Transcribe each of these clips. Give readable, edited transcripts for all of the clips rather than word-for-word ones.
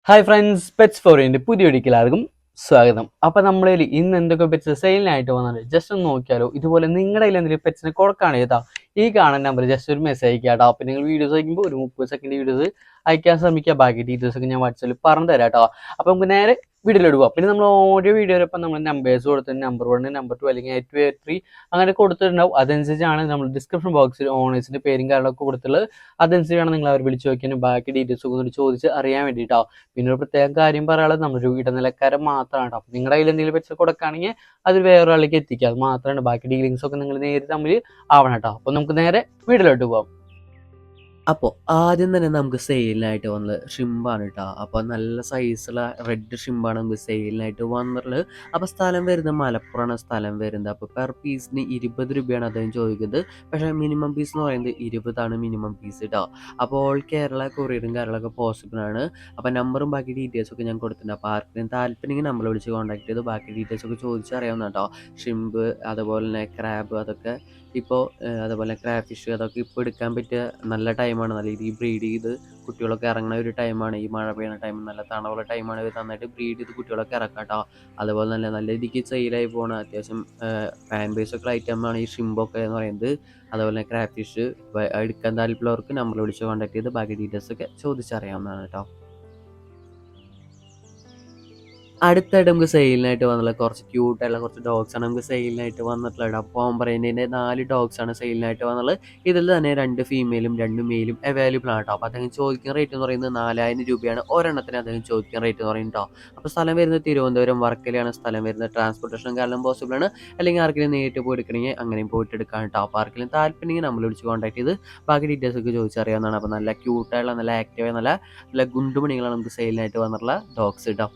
Hi friends, pets ഫോറിൻ്റെ പുതിയ വീഡിയോയിലേക്ക് സ്വാഗതം. അപ്പോൾ നമ്മളതിൽ ഇന്ന് എന്തൊക്കെ പെറ്റ്സ് സെയിലിനായിട്ട് വന്നത് ജസ്റ്റ് ഒന്ന് നോക്കിയാലോ. ഇതുപോലെ നിങ്ങളുടെ കയ്യിൽ എന്തെങ്കിലും പെറ്റ്സിനെ കൊടുക്കുകയാണ് ചെയ്താൽ ഈ കാണുന്ന നമ്പർ ജസ്റ്റ് ഒരു മെസ്സേജ് അയക്കുക കേട്ടോ. അപ്പോൾ നിങ്ങൾ വീഡിയോസ് അയക്കുമ്പോൾ ഒരു 30 സെക്കൻഡ് വീഡിയോസ് അയക്കാൻ ശ്രമിക്കുക. ബാക്കി ഡീറ്റെയിൽസ് ഒക്കെ ഞാൻ വാട്സാപ്പിൽ പറഞ്ഞു തരാം കേട്ടോ. അപ്പോൾ നമുക്ക് നേരെ വീഡിയോയിലോട്ട് പോകാം. പിന്നെ നമ്മൾ ഓരോ വീഡിയോയിലൊപ്പം നമ്മൾ നമ്പേഴ്സ് കൊടുത്തിട്ട് നമ്പർ 1, നമ്പർ 2 അല്ലെങ്കിൽ 8, 3 അങ്ങനെ കൊടുത്തിട്ടുണ്ടാവും. അതനുസരിച്ചാണ് നമ്മൾ ഡിസ്ക്രിപ്ഷൻ ബോക്സിൽ ഓണേഴ്സിൻ്റെ പേരും കാര്യങ്ങളൊക്കെ കൊടുത്തിട്ടുള്ളത്. അതനുസരിച്ചാണ് നിങ്ങൾ അവർ വിളിച്ച് നോക്കിയാലും ബാക്കി ഡീറ്റെയിൽസ് ഒക്കെ ചോദിച്ച് അറിയാൻ വേണ്ടിയിട്ടോ. പിന്നെ ഒരു പ്രത്യേക കാര്യം പറയാനുള്ളത് നമ്മളൊരു ഇടനിലക്കാരൻ മാത്രമാണ്. അപ്പോൾ നിങ്ങളുടെ കയ്യിൽ എന്തെങ്കിലും വെച്ച് കൊടുക്കുകയാണെങ്കിൽ അത് വേറൊരാളിലേക്ക് എത്തിക്കുക, അത് മാത്രമാണ്. ബാക്കി ഡീലിങ്സ് ഒക്കെ നിങ്ങൾ നേരിട്ട് തമ്മിൽ ആവണം കേട്ടോ. അപ്പോൾ നമുക്ക് നേരെ വീട്ടിലോട്ട് പോകാം. അപ്പോൾ ആദ്യം തന്നെ നമുക്ക് സെയിലിനായിട്ട് വന്നത് ഷിമ്പാണ് കേട്ടോ. അപ്പോൾ നല്ല സൈസുള്ള റെഡ് ഷിമ്പാണ് നമുക്ക് സെയിലിനായിട്ട് വന്നിട്ടുള്ളത്. അപ്പോൾ സ്ഥലം വരുന്നത് മലപ്പുറമാണ് സ്ഥലം വരുന്നത്. അപ്പോൾ പെർ പീസിന് 20 രൂപയാണ് അദ്ദേഹം ചോദിക്കുന്നത്. പക്ഷേ മിനിമം പീസ് എന്ന് പറയുന്നത് 20 മിനിമം പീസ് കേട്ടോ. അപ്പോൾ ഓൾ കേരള കൊറിയറും കാര്യങ്ങളൊക്കെ പോസിബിൾ ആണ്. അപ്പോൾ നമ്പറും ബാക്കി ഡീറ്റെയിൽസൊക്കെ ഞാൻ കൊടുത്തിട്ടുണ്ട്. അപ്പോൾ ആർക്കെങ്കിലും താല്പര്യം നമ്മൾ വിളിച്ച് കോൺടാക്ട് ചെയ്ത് ബാക്കി ഡീറ്റെയിൽസൊക്കെ ചോദിച്ചറിയാവുന്ന കേട്ടോ. ഷിമ്പ് അതുപോലെ തന്നെ ക്രാബ് അതൊക്കെ ഇപ്പോൾ അതുപോലെ ക്രാബ് ഫിഷ് അതൊക്കെ ഇപ്പോൾ എടുക്കാൻ പറ്റിയ നല്ല ടൈമാണ്. നല്ല രീതിയിൽ ബ്രീഡ് ചെയ്ത് കുട്ടികളൊക്കെ ഇറങ്ങുന്ന ഒരു ടൈമാണ്. ഈ മഴ പെയ്യുന്ന ടൈം നല്ല തണവുള്ള ടൈമാണ്. ഇവർ നന്നായിട്ട് ബ്രീഡ് ചെയ്ത് കുട്ടികളൊക്കെ ഇറക്കാം കേട്ടോ. അതുപോലെ തന്നെ നല്ല രീതിക്ക് സെയിലായി പോകണം അത്യാവശ്യം ഫാൻ ബേസ് ഒക്കെ ഐറ്റമാണ് ഈ ഷിമ്പൊക്കെ എന്ന് പറയുന്നത്. അതുപോലെ തന്നെ ക്രാബ് ഫിഷ് എടുക്കാൻ താല്പര്യമുള്ളവർക്ക് നമ്മൾ വിളിച്ച് കോൺടാക്ട് ചെയ്ത് ബാക്കി ഡീറ്റെയിൽസൊക്കെ ചോദിച്ചറിയാവുന്നതാണ് കേട്ടോ. അടുത്തായിട്ട് നമുക്ക് സെയിലിനായിട്ട് വന്നിട്ടുള്ള കുറച്ച് ക്യൂട്ടായിട്ടുള്ള കുറച്ച് ഡോഗ്സാണ് നമുക്ക് സെയിലിനായിട്ട് വന്നിട്ടുള്ളത്. അപ്പോൾ പറയുന്നതിൻ്റെ 4 ഡോഗ്സാണ് സെയിലിനായിട്ട് വന്നുള്ളത്. ഇതിൽ തന്നെ 2 ഫീമെയിലും 2 മെയിലും അവൈലബിൾ ആണ് കേട്ടോ. അപ്പോൾ അദ്ദേഹം ചോദിക്കുന്ന റേറ്റ് എന്ന് പറയുന്നത് 4000 രൂപയാണ് ഒരെണ്ണത്തിന് അദ്ദേഹം ചോദിക്കുന്ന റേറ്റ് എന്ന് പറയുന്നത് കേട്ടോ. അപ്പോൾ സ്ഥലം വരുന്നത് തിരുവനന്തപുരം വർക്കലയാണ് സ്ഥലം വരുന്നത്. ട്രാൻസ്പോർട്ടേഷൻ കാരണം പോസിബിൾ ആണ്. അല്ലെങ്കിൽ ആർക്കെങ്കിലും നേരിട്ട് പോയി എടുക്കണമെങ്കിൽ അങ്ങനെയും പോയിട്ട് എടുക്കാൻ കേട്ടോ. അപ്പോൾ ആർക്കെങ്കിലും താല്പര്യമെങ്കിൽ നമ്മൾ വിളിച്ച് കോൺടാക്ട് ചെയ്ത് ബാക്കി ഡീറ്റെയിൽസ് ഒക്കെ ചോദിച്ചറിയാവുന്നതാണ്. അപ്പോൾ നല്ല ക്യൂട്ടായിട്ടുള്ള നല്ല ആക്റ്റീവായ നല്ല ഗുണ്ടുമണികളാണ് നമുക്ക് സെയിലിനായിട്ട് വന്നിട്ടുള്ള ഡോഗ്സ് കേട്ടോ.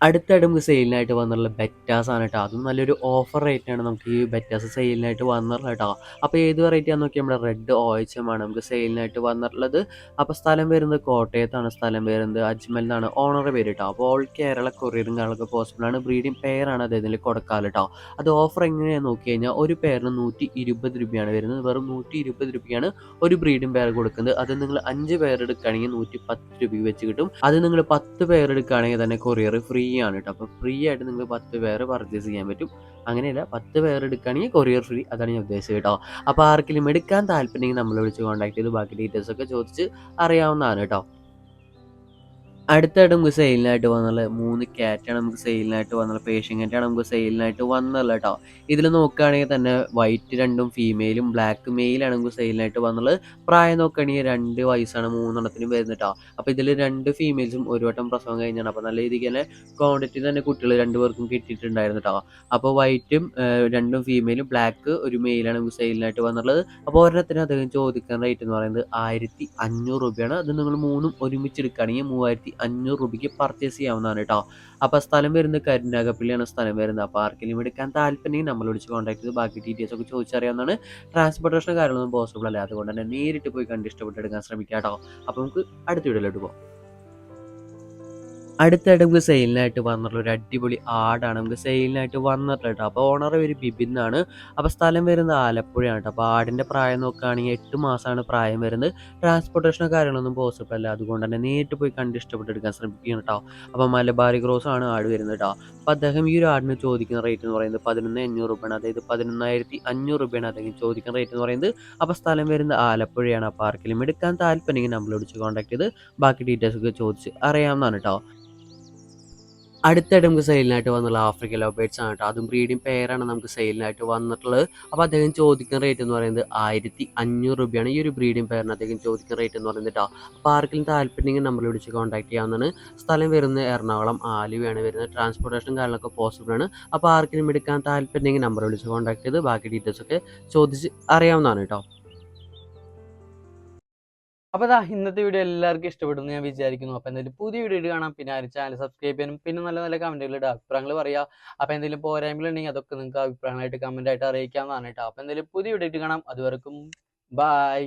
അടുത്തായിട്ട് നമുക്ക് സെയിലിനായിട്ട് വന്നിട്ടുള്ള ബെറ്റാസാണ് കേട്ടോ. അതും നല്ലൊരു ഓഫർ റേറ്റാണ് നമുക്ക് ഈ ബെറ്റാസ് സെയിലിനായിട്ട് വന്നിട്ടുള്ളത് കേട്ടോ. അപ്പോൾ ഏത് വെറൈറ്റി ആണെന്ന് നോക്കിയാൽ നമ്മുടെ റെഡ് OHM ആണ് നമുക്ക് സെയിലിനായിട്ട് വന്നിട്ടുള്ളത്. അപ്പോൾ സ്ഥലം വരുന്നത് കോട്ടയത്താണ് സ്ഥലം വരുന്നത് അജ്മൽ എന്നാണ് ഓണറുടെ പേര് കേട്ടോ. അപ്പോൾ ഓൾ കേരള കൊറിയറും കാര്യങ്ങളൊക്കെ പോസിബിൾ ആണ്. ബ്രീഡിംഗ് പെയറാണ് അദ്ദേഹത്തിൽ കൊടുക്കാറ് കേട്ടോ. അത് ഓഫർ എങ്ങനെയാണെന്ന് നോക്കി കഴിഞ്ഞാൽ ഒരു പെയറിന് 120 രൂപയാണ് വരുന്നത്. വെറും 120 രൂപയ്ക്കാണ് ഒരു ബ്രീഡിംഗ് പെയർ കൊടുക്കുന്നത്. അത് നിങ്ങൾ 5 പെയർ എടുക്കുകയാണെങ്കിൽ 110 രൂപ വെച്ച് കിട്ടും. അത് നിങ്ങൾ 10 പെയർ എടുക്കുകയാണെങ്കിൽ തന്നെ കൊറിയർ ഫ്രീ ആണ് കേട്ടോ. അപ്പോൾ ഫ്രീ ആയിട്ട് നിങ്ങൾ 10 പേര് പർച്ചേസ് ചെയ്യാൻ പറ്റും. അങ്ങനെയല്ല 10 പേർ എടുക്കുകയാണെങ്കിൽ കൊറിയർ ഫ്രീ, അതാണ് ഞാൻ ഉദ്ദേശിച്ചത് കേട്ടോ. അപ്പോൾ ആർക്കെങ്കിലും എടുക്കാൻ താല്പര്യമെങ്കിൽ നമ്മൾ വിളിച്ച് കോൺടാക്ട് ചെയ്ത് ബാക്കി ഡീറ്റെയിൽസ് ഒക്കെ ചോദിച്ച് അറിയാവുന്നതാണ് കേട്ടോ. അടുത്തായിട്ട് നമുക്ക് സെയിലിനായിട്ട് വന്നുള്ള 3 ക്യാറ്റാണ് നമുക്ക് സെയിലിനായിട്ട് വന്നുള്ള പേർഷ്യൻ ക്യാറ്റാണ് നമുക്ക് സെയിലിനായിട്ട് വന്നുള്ളത് കേട്ടോ. ഇതിൽ നോക്കുകയാണെങ്കിൽ തന്നെ വൈറ്റ് 2 ഫീമെയിലും ബ്ലാക്ക് മെയിലാണ് നമുക്ക് സെയിലിനായിട്ട് വന്നുള്ളത്. പ്രായം നോക്കുകയാണെങ്കിൽ 2 വയസ്സാണ് 3 വരുന്നത് കേട്ടോ. അപ്പോൾ ഇതിൽ 2 ഫീമെയിൽസും ഒരു വട്ടം പ്രസവം കഴിഞ്ഞാണ്. അപ്പോൾ നല്ല രീതിക്ക് തന്നെ ക്വാണ്ടിറ്റി തന്നെ കുട്ടികൾ 2 പേർക്കും കിട്ടിയിട്ടുണ്ടായിരുന്നു കേട്ടോ. അപ്പോൾ വൈറ്റും 2 ഫീമെയിലും ബ്ലാക്ക് ഒരു മെയിലാണ് നമുക്ക് സെയിലിനായിട്ട് വന്നുള്ളത്. അപ്പോൾ ഒരെണ്ണത്തിന് അദ്ദേഹം ചോദിക്കുന്ന റേറ്റ് എന്ന് പറയുന്നത് 1500 രൂപയാണ്. അത് നിങ്ങൾ 3ഉം ഒരുമിച്ച് എടുക്കുകയാണെങ്കിൽ 3500 രൂപയ്ക്ക് പർച്ചേസ് ചെയ്യാവുന്നതാണ് കേട്ടോ. അപ്പോൾ സ്ഥലം വരുന്നത് കരുനാഗപ്പള്ളിയാണ് സ്ഥലം വരുന്നത്. അപ്പോൾ ആർക്കെങ്കിലും എടുക്കാൻ താല്പര്യം നമ്മൾ വിളിച്ച് കോൺടാക്ട് ചെയ്ത് ബാക്കി ഡീറ്റെയിൽസ് ഒക്കെ ചോദിച്ചറിയാവുന്നതാണ്. ട്രാൻസ്പോർട്ടേഷൻ കാര്യങ്ങളൊന്നും പോസിബിൾ അല്ല, അതുകൊണ്ട് തന്നെ നേരിട്ട് പോയി കണ്ട് ഇഷ്ടപ്പെട്ട് എടുക്കാൻ ശ്രമിക്കാം കേട്ടോ. അപ്പോൾ നമുക്ക് അടുത്ത വീഡിയോയിലോട്ട് പോകാം. അടുത്തായിട്ട് നമുക്ക് സെയിലിനായിട്ട് വന്നിട്ടുള്ള ഒരു അടിപൊളി ആടാണ് നമുക്ക് സെയിലിനായിട്ട് വന്നിട്ടുള്ളത് കേട്ടോ. അപ്പോൾ ഓണർ ഒരു ബിബിൻ എന്നാണ്. അപ്പോൾ സ്ഥലം വരുന്നത് ആലപ്പുഴയാണ് കേട്ടോ. അപ്പോൾ ആടിൻ്റെ പ്രായം നോക്കുകയാണെങ്കിൽ 8 മാസമാണ് പ്രായം വരുന്നത്. ട്രാൻസ്പോർട്ടേഷനോ കാര്യങ്ങളൊന്നും പോസിബിൾ അല്ല, അതുകൊണ്ട് തന്നെ നേരിട്ട് പോയി കണ്ട് ഇഷ്ടപ്പെട്ടെടുക്കാൻ ശ്രമിക്കണം കേട്ടോ. അപ്പോൾ മലബാറി ക്രോസ് ആണ് ആട് വരുന്നത് കേട്ടോ. അപ്പോൾ അദ്ദേഹം ഈ ഒരു ആടിന് ചോദിക്കുന്ന റേറ്റ് എന്ന് പറയുന്നത് 11,500 രൂപയാണ്. അതായത് 11,500 രൂപയാണ് അദ്ദേഹം ചോദിക്കുന്ന റേറ്റ് എന്ന് പറയുന്നത്. അപ്പോൾ സ്ഥലം വരുന്നത് ആലപ്പുഴയാണ്. അപ്പോൾ ആർക്കെങ്കിലും എടുക്കാൻ താല്പര്യമെങ്കിൽ നമ്മൾ വിളിച്ച് കോൺടാക്ട് ചെയ്ത് ബാക്കി ഡീറ്റെയിൽസ് ഒക്കെ ചോദിച്ച് അറിയാവുന്നതാണ് കേട്ടോ. അടുത്തായിട്ട് നമുക്ക് സെയിലിനായിട്ട് വന്നുള്ള ആഫ്രിക്കൻ ലവ് ബേർഡ്സ് ആണ് കേട്ടോ. അതും ബ്രീഡിംഗ് പെയറാണ് നമുക്ക് സെയിലിനായിട്ട് വന്നിട്ടുള്ളത്. അപ്പോൾ അദ്ദേഹം ചോദിക്കുന്ന റേറ്റ് എന്ന് പറയുന്നത് 1500 രൂപയാണ് ഈ ഒരു ബ്രീഡിംഗ് പെയറിന് അദ്ദേഹം ചോദിക്കുന്ന റേറ്റ് എന്ന് പറയുന്നത് കേട്ടോ. അപ്പോൾ ആർക്കെങ്കിലും താല്പര്യം നമ്മൾ വിളിച്ച് കോൺടാക്ട് ചെയ്യാവുന്നതാണ്. സ്ഥലം വരുന്നത് എറണാകുളം ആലുവയാണ് വരുന്നത്. ട്രാൻസ്പോർട്ടേഷൻ കാര്യങ്ങളൊക്കെ പോസിബിൾ ആണ്. അപ്പോൾ ആർക്കെങ്കിലും എടുക്കാൻ താല്പര്യം നമ്മൾ വിളിച്ച് കോൺടാക്ട് ചെയ്ത് ബാക്കി ഡീറ്റെയിൽസ് ഒക്കെ ചോദിച്ച് അറിയാവുന്നതാണ് കേട്ടോ. അപ്പോൾ ഇന്നത്തെ വീഡിയോ എല്ലാവർക്കും ഇഷ്ടപ്പെടുന്നു ഞാൻ വിചാരിക്കുന്നു. അപ്പോൾ എന്തായാലും പുതിയ വീഡിയോ കാണാം. പിന്നെ ആരും ചാനൽ സബ്സ്ക്രൈബ് ചെയ്യാനും പിന്നെ നല്ല നല്ല കമൻറ്റുകളുടെ അഭിപ്രായങ്ങൾ പറയുക. അപ്പോൾ എന്തെങ്കിലും പോരായ്മകളുണ്ടെങ്കിൽ അതൊക്കെ നിങ്ങൾക്ക് അഭിപ്രായങ്ങളായിട്ട് കമൻറ്റായിട്ട് അറിയിക്കാവുന്നതാണ് കേട്ടോ. അപ്പോൾ എന്തായാലും പുതിയ വീഡിയോ കാണാം. അതുവരെക്കും ബായ്.